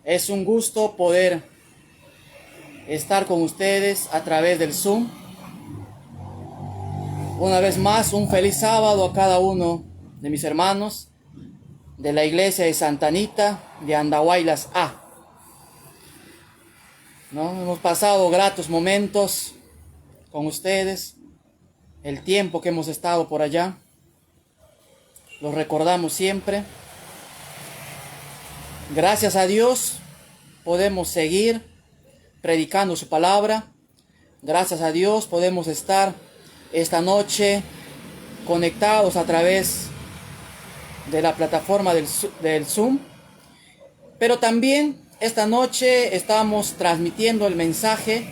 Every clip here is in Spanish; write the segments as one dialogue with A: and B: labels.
A: Es un gusto poder estar con ustedes a través del Zoom. Una vez más, un feliz sábado a cada uno de mis hermanos de la iglesia de Santa Anita de Andahuaylas A. ¿No? Hemos pasado gratos momentos con ustedes, el tiempo que hemos estado por allá, los recordamos siempre. Gracias a Dios podemos seguir predicando su palabra. Gracias a Dios podemos estar esta noche conectados a través de la plataforma del Zoom. Pero también esta noche estamos transmitiendo el mensaje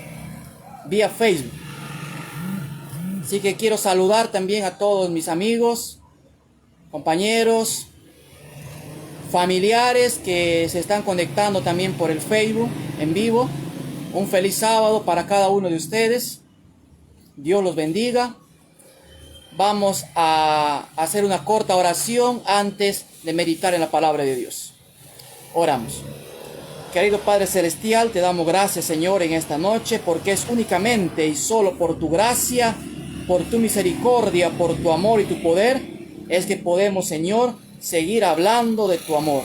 A: vía Facebook. Así que quiero saludar también a todos mis amigos, compañeros, familiares que se están conectando también por el Facebook en vivo. Un feliz sábado para cada uno de ustedes. Dios los bendiga. Vamos a hacer una corta oración antes de meditar en la palabra de Dios. Oramos. Querido Padre Celestial, te damos gracias, Señor, en esta noche, porque es únicamente y solo por tu gracia, por tu misericordia, por tu amor y tu poder, es que podemos, Señor, seguir hablando de tu amor.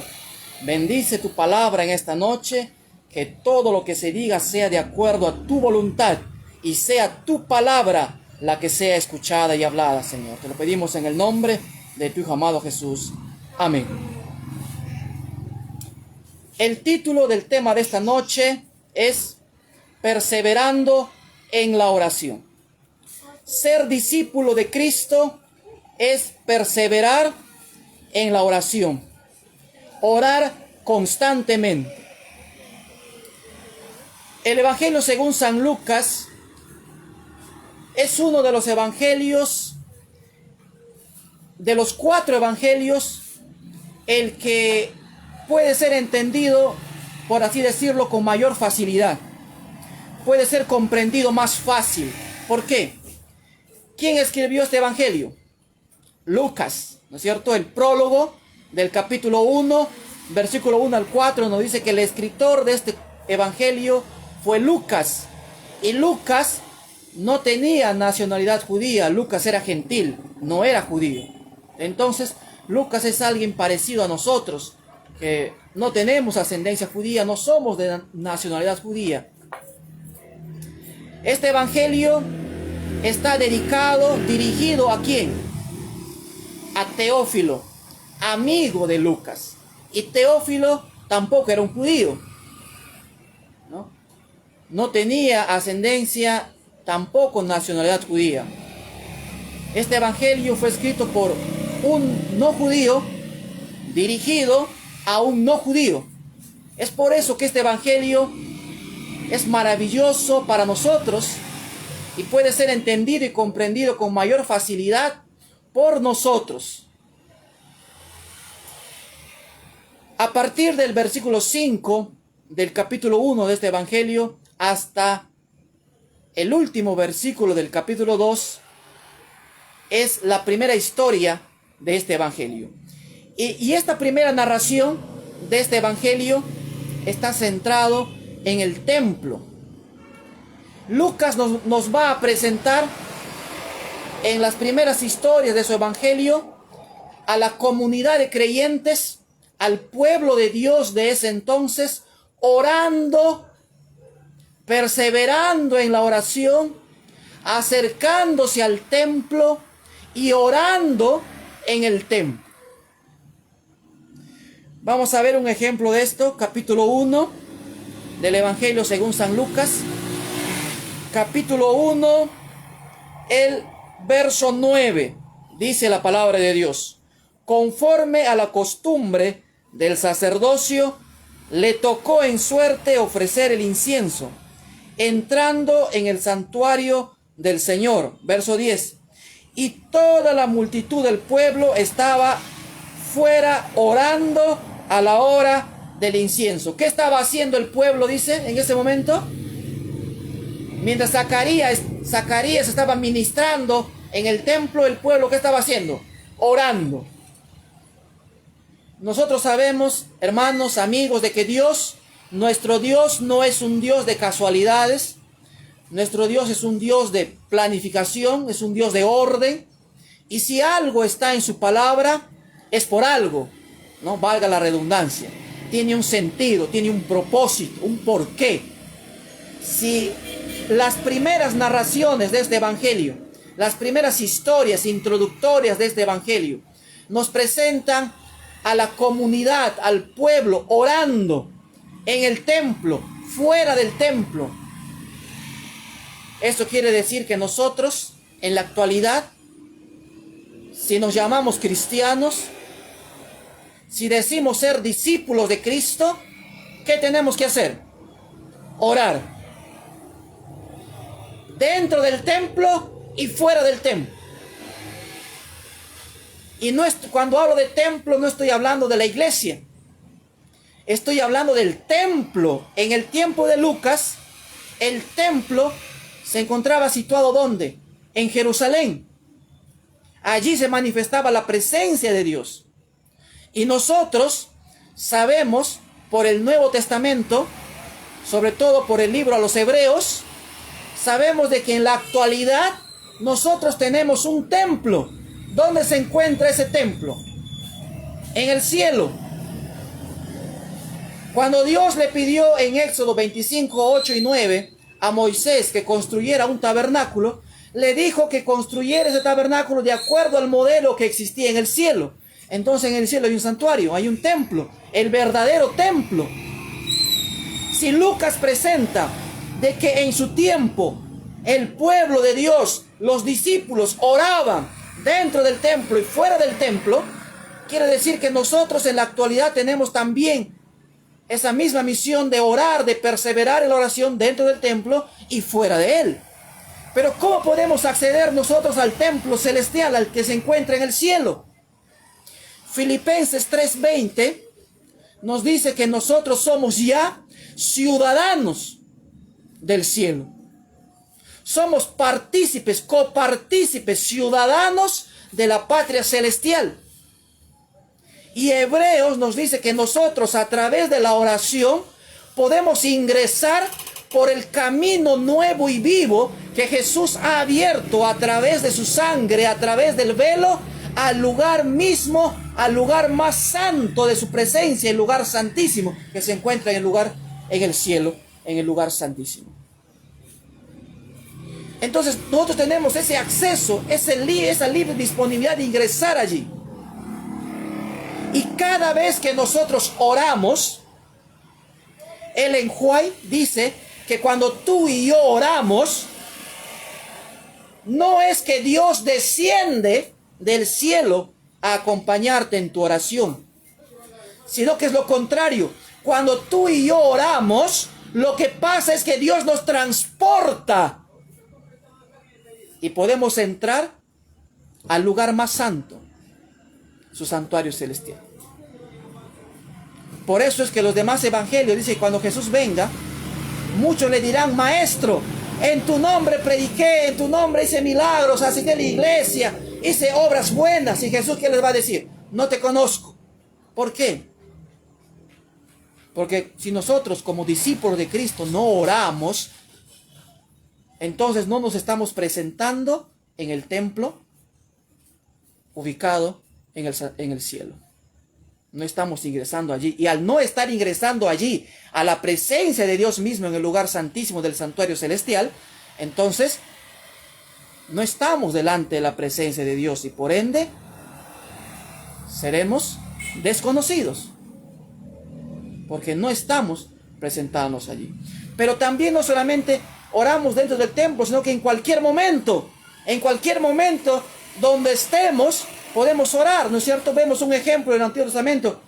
A: Bendice tu palabra en esta noche, que todo lo que se diga sea de acuerdo a tu voluntad y sea tu palabra la que sea escuchada y hablada, Señor. Te lo pedimos en el nombre de tu Hijo amado Jesús. Amén. El título del tema de esta noche es Perseverando en la oración. Ser discípulo de Cristo es perseverar en la oración. Orar constantemente. El Evangelio según San Lucas es uno de los evangelios, de los 4 evangelios, el que puede ser entendido, por así decirlo, con mayor facilidad. Puede ser comprendido más fácil. ¿Por qué? ¿Quién escribió este evangelio? Lucas, ¿no es cierto? El prólogo del capítulo 1, versículo 1 al 4, nos dice que el escritor de este evangelio fue Lucas. Y Lucas no tenía nacionalidad judía. Lucas era gentil, no era judío. Entonces, Lucas es alguien parecido a nosotros, que no tenemos ascendencia judía, no somos de nacionalidad judía. Este evangelio está dirigido ¿a quién? A Teófilo, amigo de Lucas. Y Teófilo tampoco era un judío, no tenía ascendencia, tampoco nacionalidad judía. Este evangelio fue escrito por un no judío, dirigido a un no judío. Es por eso que este evangelio es maravilloso para nosotros y puede ser entendido y comprendido con mayor facilidad por nosotros. A partir del versículo 5 del capítulo 1 de este evangelio hasta el último versículo del capítulo 2 es la primera historia de este evangelio. Y esta primera narración de este evangelio está centrado en el templo. Lucas nos va a presentar en las primeras historias de su evangelio a la comunidad de creyentes, al pueblo de Dios de ese entonces, orando, perseverando en la oración, acercándose al templo y orando en el templo. Vamos a ver un ejemplo de esto, capítulo 1 del Evangelio según San Lucas. Capítulo 1, el verso 9, dice la palabra de Dios. Conforme a la costumbre del sacerdocio, le tocó en suerte ofrecer el incienso, entrando en el santuario del Señor. Verso 10. Y toda la multitud del pueblo estaba fuera orando a la hora del incienso. ¿Qué estaba haciendo el pueblo, dice, en ese momento? Mientras Zacarías estaba ministrando en el templo, el pueblo, ¿qué estaba haciendo? Orando. Nosotros sabemos, hermanos, amigos, de que Dios Nuestro Dios no es un Dios de casualidades. Nuestro Dios es un Dios de planificación, es un Dios de orden. Y si algo está en su palabra, es por algo, ¿no? Valga la redundancia. Tiene un sentido, tiene un propósito, un porqué. Si las primeras narraciones de este evangelio, las primeras historias introductorias de este evangelio, nos presentan a la comunidad, al pueblo, orando en el templo, fuera del templo. Esto quiere decir que nosotros, en la actualidad, si nos llamamos cristianos, si decimos ser discípulos de Cristo, ¿qué tenemos que hacer? Orar. Dentro del templo y fuera del templo. Y no cuando hablo de templo, no estoy hablando de la iglesia. Estoy hablando del templo. En el tiempo de Lucas, el templo se encontraba situado ¿dónde? En Jerusalén. Allí se manifestaba la presencia de Dios. Y nosotros sabemos por el Nuevo Testamento, sobre todo por el libro a los Hebreos, sabemos de que en la actualidad nosotros tenemos un templo. ¿Dónde se encuentra ese templo? En el cielo. Cuando Dios le pidió en Éxodo 25, 8 y 9 a Moisés que construyera un tabernáculo, le dijo que construyera ese tabernáculo de acuerdo al modelo que existía en el cielo. Entonces en el cielo hay un santuario, hay un templo, el verdadero templo. Si Lucas presenta de que en su tiempo el pueblo de Dios, los discípulos oraban dentro del templo y fuera del templo, quiere decir que nosotros en la actualidad tenemos también esa misma misión de orar, de perseverar en la oración dentro del templo y fuera de él. Pero ¿cómo podemos acceder nosotros al templo celestial, al que se encuentra en el cielo? Filipenses 3:20 nos dice que nosotros somos ya ciudadanos del cielo. Somos partícipes, copartícipes, ciudadanos de la patria celestial. Y Hebreos nos dice que nosotros a través de la oración podemos ingresar por el camino nuevo y vivo que Jesús ha abierto a través de su sangre, a través del velo, al lugar mismo, al lugar más santo de su presencia, el lugar santísimo que se encuentra en el lugar, en el cielo, en el lugar santísimo. Entonces nosotros tenemos ese acceso, esa libre disponibilidad de ingresar allí. Y cada vez que nosotros oramos, Ellen White dice que cuando tú y yo oramos, no es que Dios desciende del cielo a acompañarte en tu oración, sino que es lo contrario. Cuando tú y yo oramos, lo que pasa es que Dios nos transporta y podemos entrar al lugar más santo, su santuario celestial. Por eso es que los demás evangelios dicen que cuando Jesús venga, muchos le dirán: Maestro, en tu nombre prediqué, en tu nombre hice milagros, asistí la iglesia, hice obras buenas. Y Jesús, ¿qué les va a decir? No te conozco. ¿Por qué? Porque si nosotros como discípulos de Cristo no oramos, entonces no nos estamos presentando en el templo ubicado en el cielo. No estamos ingresando allí. Y al no estar ingresando allí a la presencia de Dios mismo en el lugar santísimo del santuario celestial, entonces no estamos delante de la presencia de Dios y por ende seremos desconocidos, porque no estamos presentándonos allí. Pero también no solamente oramos dentro del templo, sino que en cualquier momento donde estemos, podemos orar, ¿no es cierto? Vemos un ejemplo en el Antiguo Testamento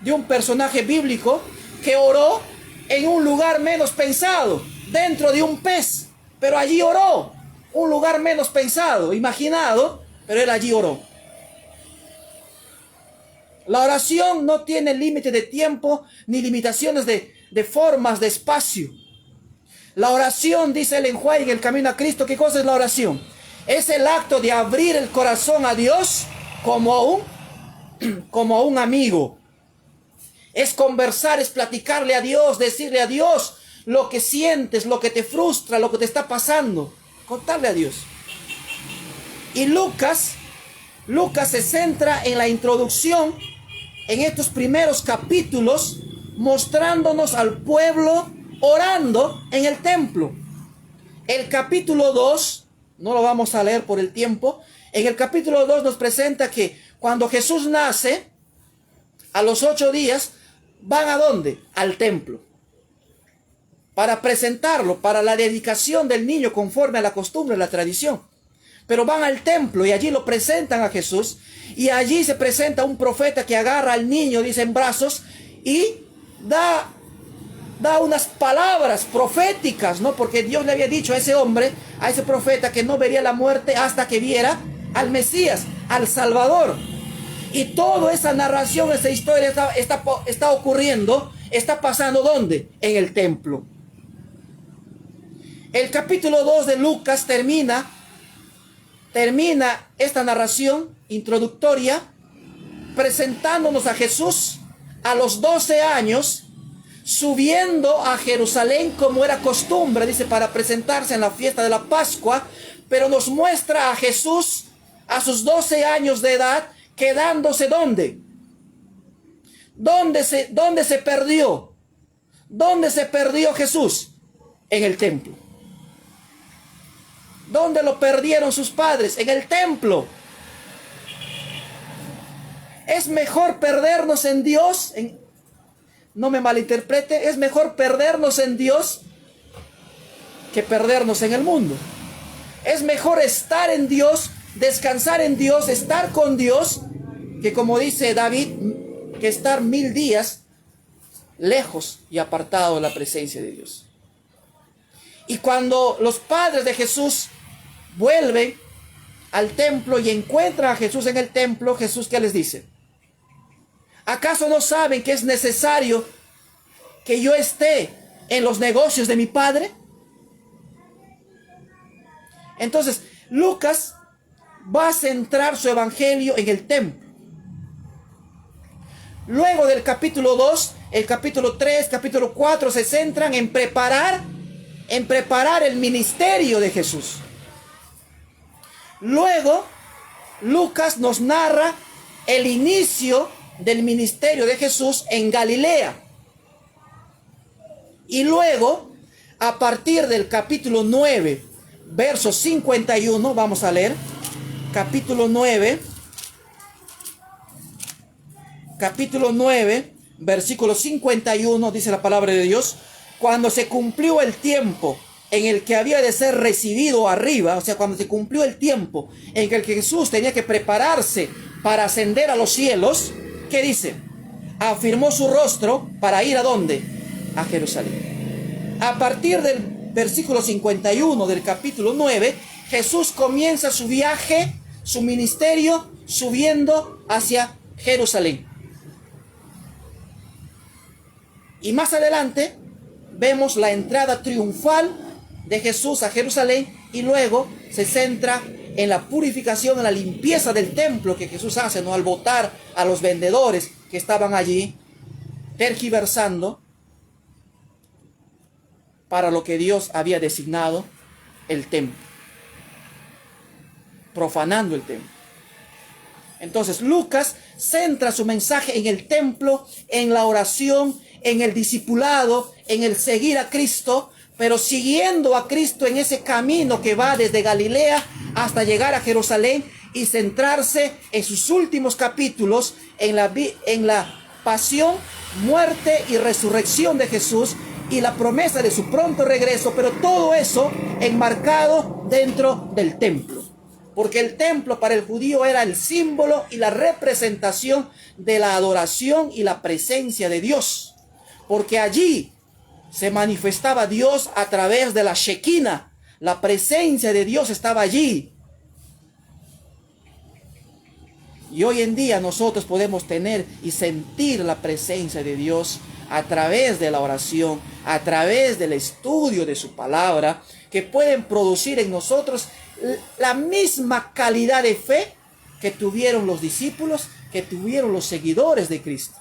A: de un personaje bíblico que oró en un lugar menos pensado, dentro de un pez, pero allí oró, un lugar menos pensado, imaginado, pero él allí oró. La oración no tiene límite de tiempo ni limitaciones de formas, de espacio. La oración, dice Ellen White en El Camino a Cristo, ¿qué cosa es la oración? Es el acto de abrir el corazón a Dios como a un amigo. Es conversar, es platicarle a Dios, decirle a Dios lo que sientes, lo que te frustra, lo que te está pasando. Contarle a Dios. Y Lucas se centra en la introducción, en estos primeros capítulos, mostrándonos al pueblo orando en el templo. El capítulo 2, no lo vamos a leer por el tiempo, en el capítulo 2 nos presenta que cuando Jesús nace, a los 8 días, van ¿a dónde? Al templo. Para presentarlo, para la dedicación del niño conforme a la costumbre, a la tradición. Pero van al templo y allí lo presentan a Jesús. Y allí se presenta un profeta que agarra al niño, dice, en brazos y da unas palabras proféticas, ¿no? Porque Dios le había dicho a ese hombre, a ese profeta, que no vería la muerte hasta que viera al Mesías, al Salvador. Y toda esa narración, esa historia está ocurriendo, está pasando ¿dónde? En el templo. El capítulo 2 de Lucas termina esta narración introductoria presentándonos a Jesús a los 12 años, subiendo a Jerusalén como era costumbre, dice, para presentarse en la fiesta de la Pascua, pero nos muestra a Jesús a sus 12 años de edad, quedándose ¿dónde? ¿Dónde se perdió? ¿Dónde se perdió Jesús? En el templo. ¿Dónde lo perdieron sus padres? En el templo. Es mejor perdernos en Dios, no me malinterprete, es mejor perdernos en Dios que perdernos en el mundo. Es mejor estar en Dios, descansar en Dios, estar con Dios, que como dice David, que estar 1000 días lejos y apartado de la presencia de Dios. Y cuando los padres de Jesús vuelven al templo y encuentran a Jesús en el templo, Jesús, ¿qué les dice? ¿Acaso no saben que es necesario que yo esté en los negocios de mi Padre? Entonces, Lucas va a centrar su evangelio en el templo. Luego del capítulo 2, el capítulo 3, capítulo 4 se centran en preparar el ministerio de Jesús. Luego, Lucas nos narra el inicio del ministerio de Jesús en Galilea. Y luego, a partir del capítulo 9, verso 51, vamos a leer, capítulo 9, versículo 51, dice la palabra de Dios: cuando se cumplió el tiempo en el que había de ser recibido arriba, o sea, cuando se cumplió el tiempo en el que Jesús tenía que prepararse para ascender a los cielos, ¿qué dice? Afirmó su rostro para ir ¿a dónde? A Jerusalén. A partir del versículo 51 del capítulo 9, Jesús comienza su viaje, su ministerio, subiendo hacia Jerusalén. Y más adelante vemos la entrada triunfal de Jesús a Jerusalén, y luego se centra en la purificación, en la limpieza del templo que Jesús hace, ¿no? Al botar a los vendedores que estaban allí tergiversando para lo que Dios había designado el templo, profanando el templo. Entonces Lucas centra su mensaje en el templo, en la oración, en el discipulado, en el seguir a Cristo, pero siguiendo a Cristo en ese camino que va desde Galilea hasta llegar a Jerusalén, y centrarse en sus últimos capítulos en la pasión, muerte y resurrección de Jesús y la promesa de su pronto regreso, pero todo eso enmarcado dentro del templo. Porque el templo para el judío era el símbolo y la representación de la adoración y la presencia de Dios. Porque allí se manifestaba Dios a través de la Shekinah. La presencia de Dios estaba allí. Y hoy en día nosotros podemos tener y sentir la presencia de Dios a través de la oración, a través del estudio de su palabra, que pueden producir en nosotros la misma calidad de fe que tuvieron los discípulos, que tuvieron los seguidores de Cristo.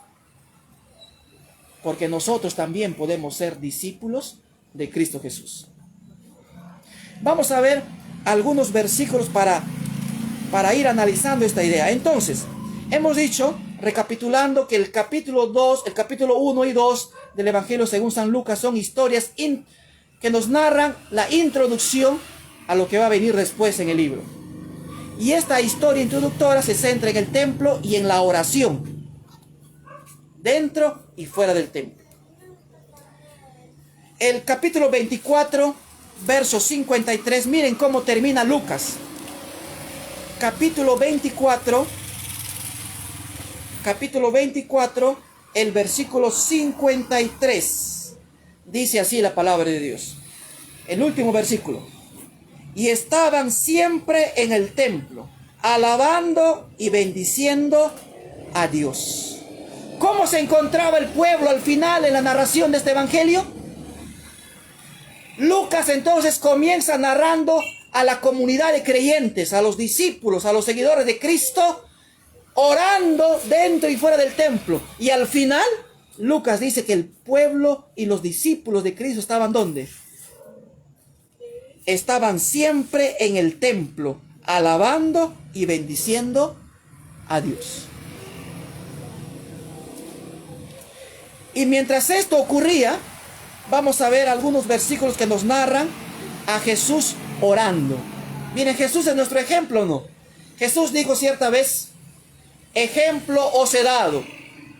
A: porque nosotros también podemos ser discípulos de Cristo Jesús. Vamos a ver algunos versículos para ir analizando esta idea. Entonces, hemos dicho, recapitulando, que el capítulo 1 y 2 del Evangelio según San Lucas son historias que nos narran la introducción a lo que va a venir después en el libro. Y esta historia introductoria se centra en el templo y en la oración, dentro y fuera del templo. El capítulo 24, verso 53, miren cómo termina Lucas. Capítulo 24, el versículo 53. Dice así la palabra de Dios. El último versículo. Y estaban siempre en el templo, alabando y bendiciendo a Dios. ¿Cómo se encontraba el pueblo al final en la narración de este evangelio? Lucas entonces comienza narrando a la comunidad de creyentes, a los discípulos, a los seguidores de Cristo, orando dentro y fuera del templo. Y al final, Lucas dice que el pueblo y los discípulos de Cristo estaban ¿dónde? Estaban siempre en el templo, alabando y bendiciendo a Dios. Y mientras esto ocurría, vamos a ver algunos versículos que nos narran a Jesús orando. Miren, Jesús es nuestro ejemplo, ¿no? Jesús dijo cierta vez: ejemplo os he dado,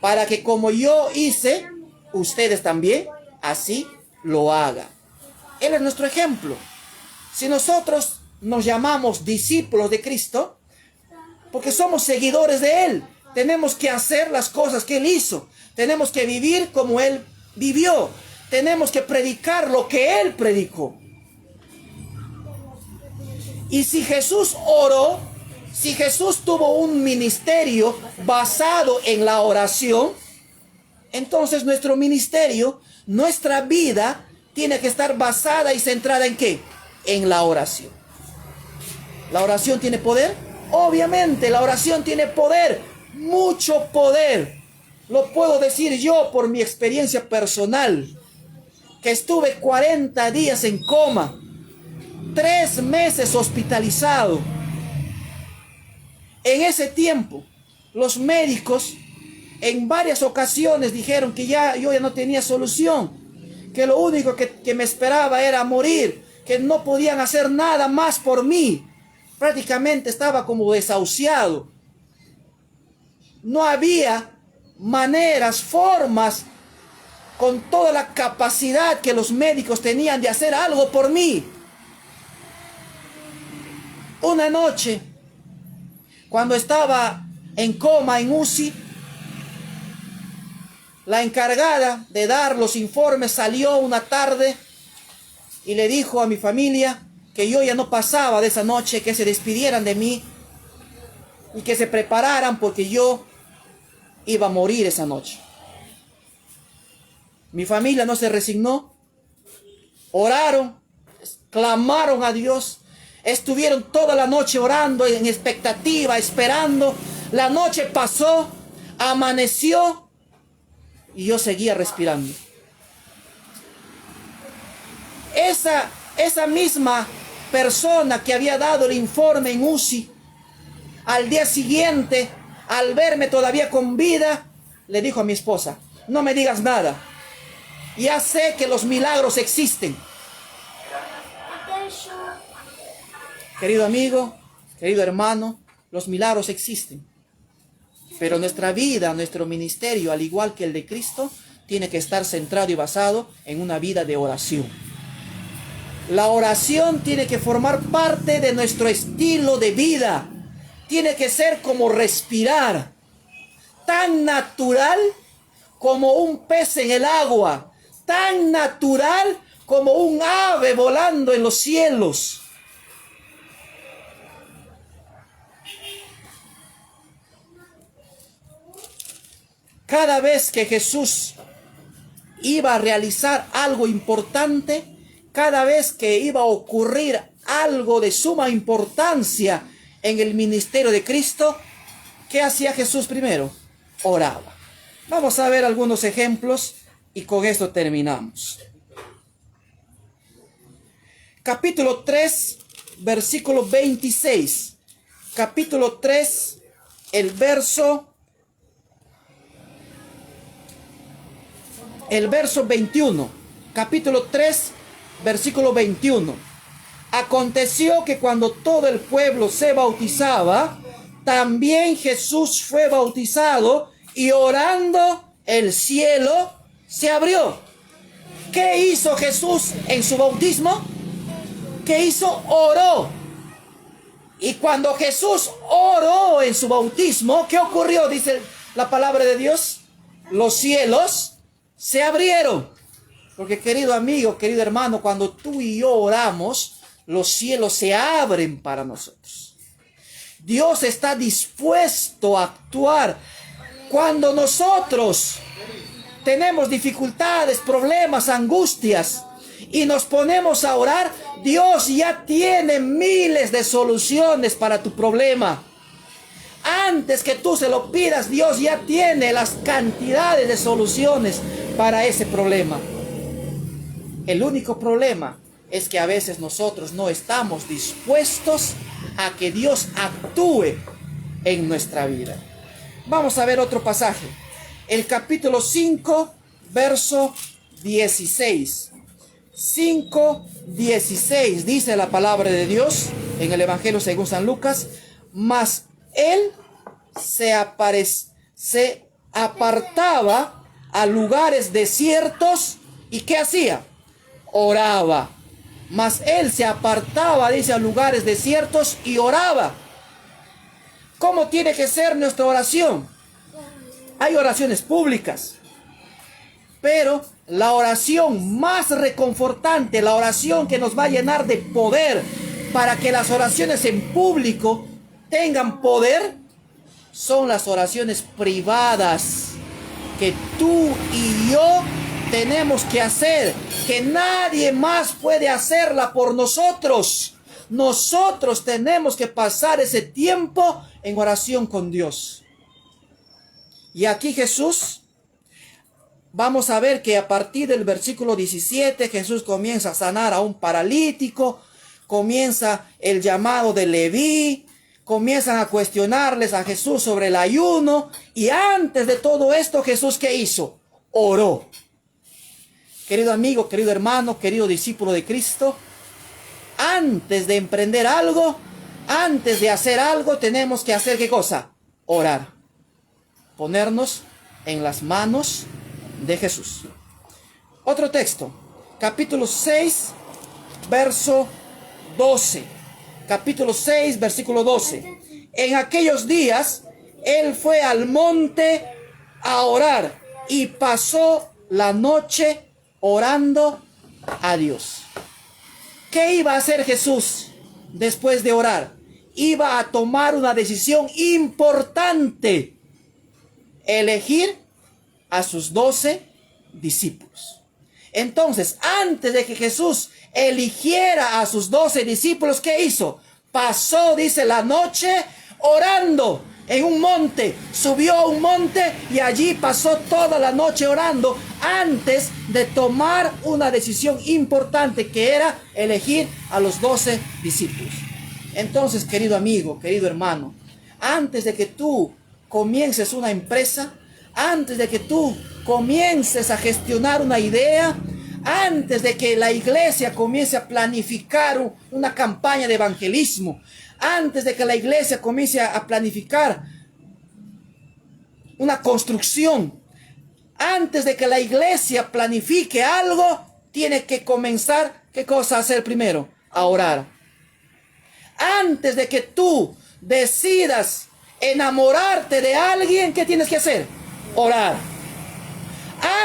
A: para que como yo hice, ustedes también así lo hagan. Él es nuestro ejemplo. Si nosotros nos llamamos discípulos de Cristo, porque somos seguidores de Él, tenemos que hacer las cosas que Él hizo. Tenemos que vivir como Él vivió. Tenemos que predicar lo que Él predicó. Y si Jesús oró, si Jesús tuvo un ministerio basado en la oración, entonces nuestro ministerio, nuestra vida, tiene que estar basada y centrada ¿en qué? En la oración. ¿La oración tiene poder? Obviamente, la oración tiene poder, mucho poder. Lo puedo decir yo por mi experiencia personal, que estuve 40 días en coma, 3 meses hospitalizado. En ese tiempo, los médicos en varias ocasiones dijeron que yo ya no tenía solución, que lo único que me esperaba era morir, que no podían hacer nada más por mí. Prácticamente estaba como desahuciado. No había maneras, formas, con toda la capacidad que los médicos tenían de hacer algo por mí. Una noche, cuando estaba en coma en UCI, la encargada de dar los informes salió una tarde y le dijo a mi familia que yo ya no pasaba de esa noche, que se despidieran de mí y que se prepararan porque yo iba a morir esa noche. Mi familia no se resignó, oraron, clamaron a Dios, estuvieron toda la noche orando en expectativa, esperando. La noche pasó, amaneció y yo seguía respirando. Esa misma persona que había dado el informe en UCI, al día siguiente, al verme todavía con vida, le dijo a mi esposa: no me digas nada, ya sé que los milagros existen. Querido amigo, querido hermano, los milagros existen. Pero nuestra vida, nuestro ministerio, al igual que el de Cristo, tiene que estar centrado y basado en una vida de oración. La oración tiene que formar parte de nuestro estilo de vida. Tiene que ser como respirar, tan natural como un pez en el agua, tan natural como un ave volando en los cielos. Cada vez que Jesús iba a realizar algo importante, cada vez que iba a ocurrir algo de suma importancia en el ministerio de Cristo, ¿qué hacía Jesús primero? Oraba. Vamos a ver algunos ejemplos Y con esto terminamos. Capítulo 3, versículo 26. Capítulo 3, el verso 21. Capítulo 3, versículo 21. Aconteció que cuando todo el pueblo se bautizaba, también Jesús fue bautizado, y orando el cielo se abrió. ¿Qué hizo Jesús en su bautismo? ¿Qué hizo? Oró. Y cuando Jesús oró en su bautismo, ¿qué ocurrió? Dice la palabra de Dios. Los cielos se abrieron. Porque, querido amigo, querido hermano, cuando tú y yo oramos, los cielos se abren para nosotros. Dios está dispuesto a actuar. Cuando nosotros tenemos dificultades, problemas, angustias, y nos ponemos a orar, Dios ya tiene miles de soluciones para tu problema. Antes que tú se lo pidas, Dios ya tiene las cantidades de soluciones para ese problema. El único problema es que a veces nosotros no estamos dispuestos a que Dios actúe en nuestra vida. Vamos a ver otro pasaje. El capítulo 5, verso 16. 5:16 dice la palabra de Dios en el Evangelio según San Lucas. Mas él se apartaba a lugares desiertos. ¿Y qué hacía? Oraba. Mas él se apartaba, dice, a lugares desiertos y oraba. ¿Cómo tiene que ser nuestra oración? Hay oraciones públicas, pero la oración más reconfortante, la oración que nos va a llenar de poder para que las oraciones en público tengan poder, son las oraciones privadas que tú y yo tenemos que hacer, que nadie más puede hacerla por nosotros. Nosotros tenemos que pasar ese tiempo en oración con Dios. Y aquí Jesús, vamos a ver que a partir del versículo 17, Jesús comienza a sanar a un paralítico, comienza el llamado de Leví, comienzan a cuestionarles a Jesús sobre el ayuno, y antes de todo esto, Jesús, ¿qué hizo? Oró. Querido amigo, querido hermano, querido discípulo de Cristo, antes de emprender algo, antes de hacer algo, tenemos que hacer ¿qué cosa? Orar. Ponernos en las manos de Jesús. Otro texto, capítulo 6, verso 12. Capítulo 6, versículo 12. En aquellos días, él fue al monte a orar y pasó la noche orando a Dios. ¿Qué iba a hacer Jesús después de orar? Iba a tomar una decisión importante: elegir a sus 12 discípulos. Entonces, antes de que Jesús eligiera a sus 12 discípulos, ¿qué hizo? Pasó, dice, la noche orando en un monte. Subió a un monte y allí pasó toda la noche orando antes de tomar una decisión importante, que era elegir a los 12 discípulos. Entonces, querido amigo, querido hermano, antes de que tú comiences una empresa, antes de que tú comiences a gestionar una idea, antes de que la iglesia comience a planificar una campaña de evangelismo, antes de que la iglesia comience a planificar una construcción, antes de que la iglesia planifique algo, tiene que comenzar, ¿qué cosa hacer primero? A orar. Antes de que tú decidas enamorarte de alguien, ¿qué tienes que hacer? Orar.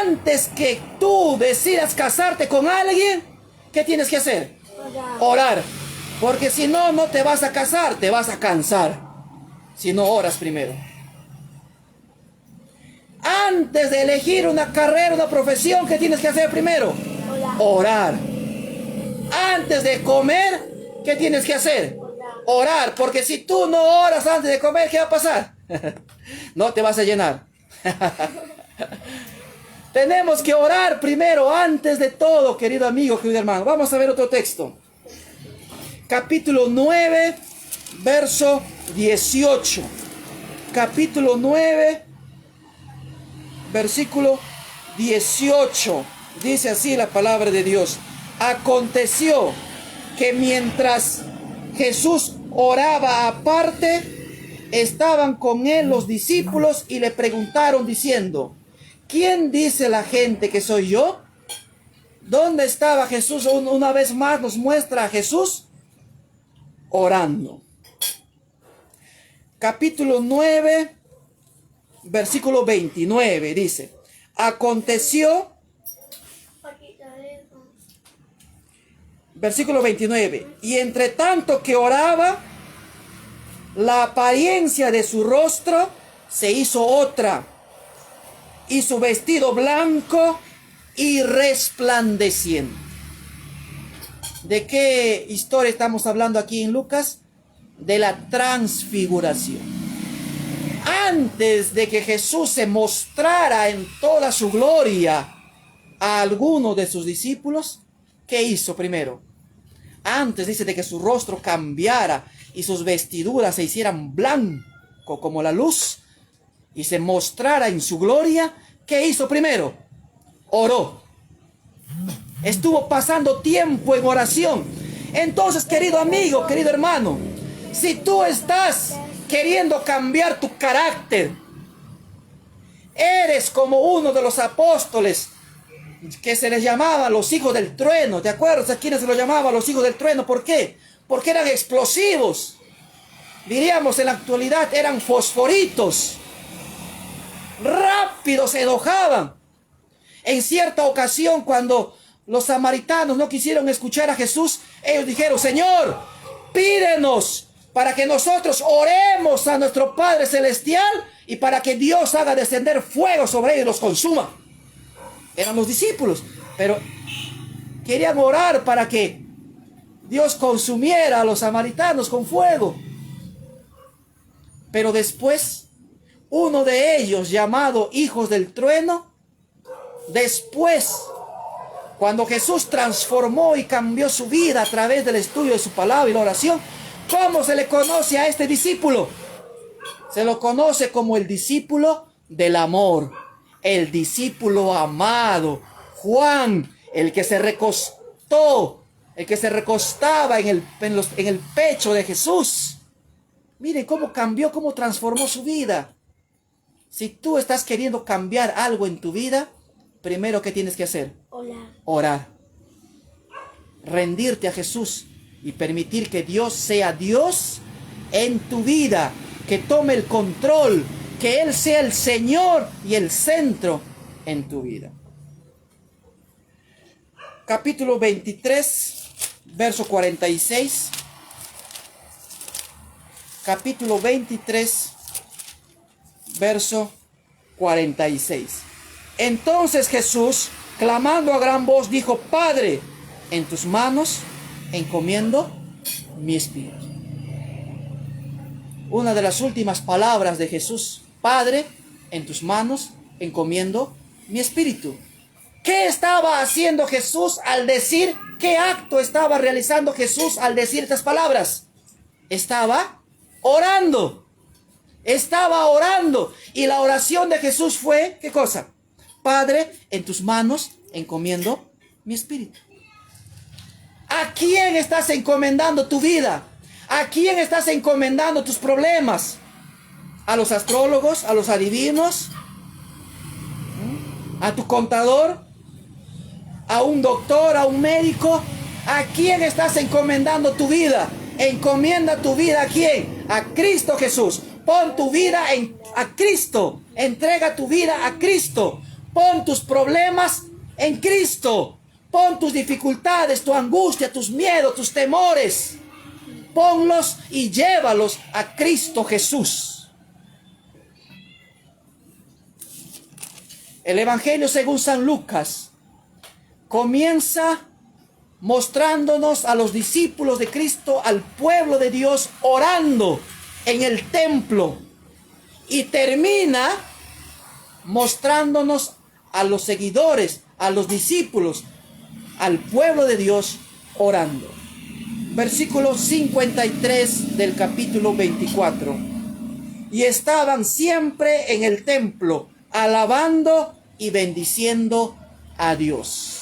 A: Antes que tú decidas casarte con alguien, ¿qué tienes que hacer? Orar. Porque si no, no te vas a casar, te vas a cansar si no oras primero. Antes de elegir una carrera, una profesión, ¿qué tienes que hacer primero? Orar. Antes de comer, ¿qué tienes que hacer? Orar. Porque si tú no oras antes de comer, ¿qué va a pasar? No te vas a llenar. Tenemos que orar primero, antes de todo, querido amigo, querido hermano. Vamos a ver otro texto. Capítulo 9, verso 18. Capítulo 9, versículo 18. Dice así la palabra de Dios. Aconteció que mientras Jesús oraba aparte, estaban con él los discípulos y le preguntaron diciendo: ¿quién dice la gente que soy yo? ¿Dónde estaba Jesús? Una vez más nos muestra a Jesús orando. Capítulo 9, versículo 29 dice: aconteció, versículo 29, y entre tanto que oraba, la apariencia de su rostro se hizo otra, y su vestido blanco y resplandeciente. ¿De qué historia estamos hablando aquí en Lucas? De la transfiguración. Antes de que Jesús se mostrara en toda su gloria a alguno de sus discípulos, ¿qué hizo primero? Antes, dice, de que su rostro cambiara y sus vestiduras se hicieran blanco como la luz y se mostrara en su gloria, ¿qué hizo primero? Oró. Estuvo pasando tiempo en oración. Entonces, querido amigo, querido hermano, si tú estás queriendo cambiar tu carácter, eres como uno de los apóstoles que se les llamaba los hijos del trueno. ¿Te acuerdas a quiénes se los llamaba los hijos del trueno? ¿Por qué? Porque eran explosivos. Diríamos en la actualidad, eran fosforitos. Rápido se enojaban. En cierta ocasión, cuando los samaritanos no quisieron escuchar a Jesús, ellos dijeron: Señor, pídenos para que nosotros oremos a nuestro Padre Celestial y para que Dios haga descender fuego sobre ellos y los consuma. Eran los discípulos, pero querían orar para que Dios consumiera a los samaritanos con fuego. Pero después, uno de ellos, llamado hijos del trueno, después, cuando Jesús transformó y cambió su vida a través del estudio de su palabra y la oración, ¿cómo se le conoce a este discípulo? Se lo conoce como el discípulo del amor, el discípulo amado. Juan, el que se recostó, el que se recostaba en el pecho de Jesús. Miren cómo cambió, cómo transformó su vida. Si tú estás queriendo cambiar algo en tu vida, primero, ¿qué tienes que hacer? Orar. Rendirte a Jesús y permitir que Dios sea Dios en tu vida, que tome el control, que Él sea el Señor y el centro en tu vida. Capítulo 23, verso 46. Capítulo 23, verso 46. Entonces Jesús, clamando a gran voz, dijo: Padre, en tus manos encomiendo mi espíritu. Una de las últimas palabras de Jesús: Padre, en tus manos encomiendo mi espíritu. ¿Qué estaba haciendo Jesús al decir? ¿Qué acto estaba realizando Jesús al decir estas palabras? Estaba orando. Estaba orando. Y la oración de Jesús fue, ¿qué cosa? Padre, en tus manos encomiendo mi espíritu. ¿A quién estás encomendando tu vida? ¿A quién estás encomendando tus problemas? ¿A los astrólogos? ¿A los adivinos? ¿A tu contador? ¿A un doctor? ¿A un médico? ¿A quién estás encomendando tu vida? Encomienda tu vida ¿a quién? A Cristo Jesús. Pon tu vida a Cristo. Entrega tu vida a Cristo. Pon tus problemas en Cristo. Pon tus dificultades, tu angustia, tus miedos, tus temores. Ponlos y llévalos a Cristo Jesús. El Evangelio según San Lucas comienza mostrándonos a los discípulos de Cristo, al pueblo de Dios, orando en el templo. Y termina mostrándonos a los seguidores, a los discípulos, al pueblo de Dios orando. Versículo 53 del capítulo 24. Y estaban siempre en el templo, alabando y bendiciendo a Dios.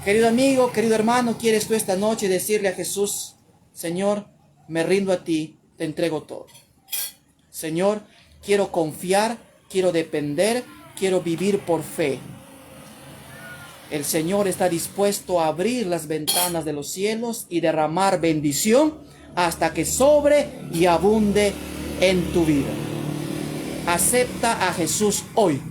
A: Querido amigo, querido hermano, ¿quieres tú esta noche decirle a Jesús: Señor, me rindo a ti, te entrego todo? Señor, quiero confiar, quiero depender, quiero vivir por fe. El Señor está dispuesto a abrir las ventanas de los cielos y derramar bendición hasta que sobre y abunde en tu vida. Acepta a Jesús hoy.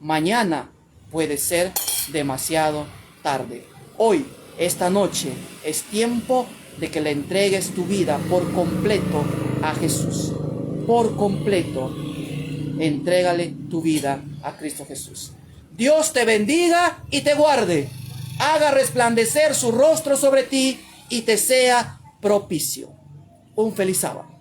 A: Mañana puede ser demasiado tarde. Hoy, esta noche, es tiempo de que le entregues tu vida por completo a Jesús. Por completo, entrégale tu vida a Cristo Jesús. Dios te bendiga y te guarde. Haga resplandecer su rostro sobre ti y te sea propicio. Un feliz sábado.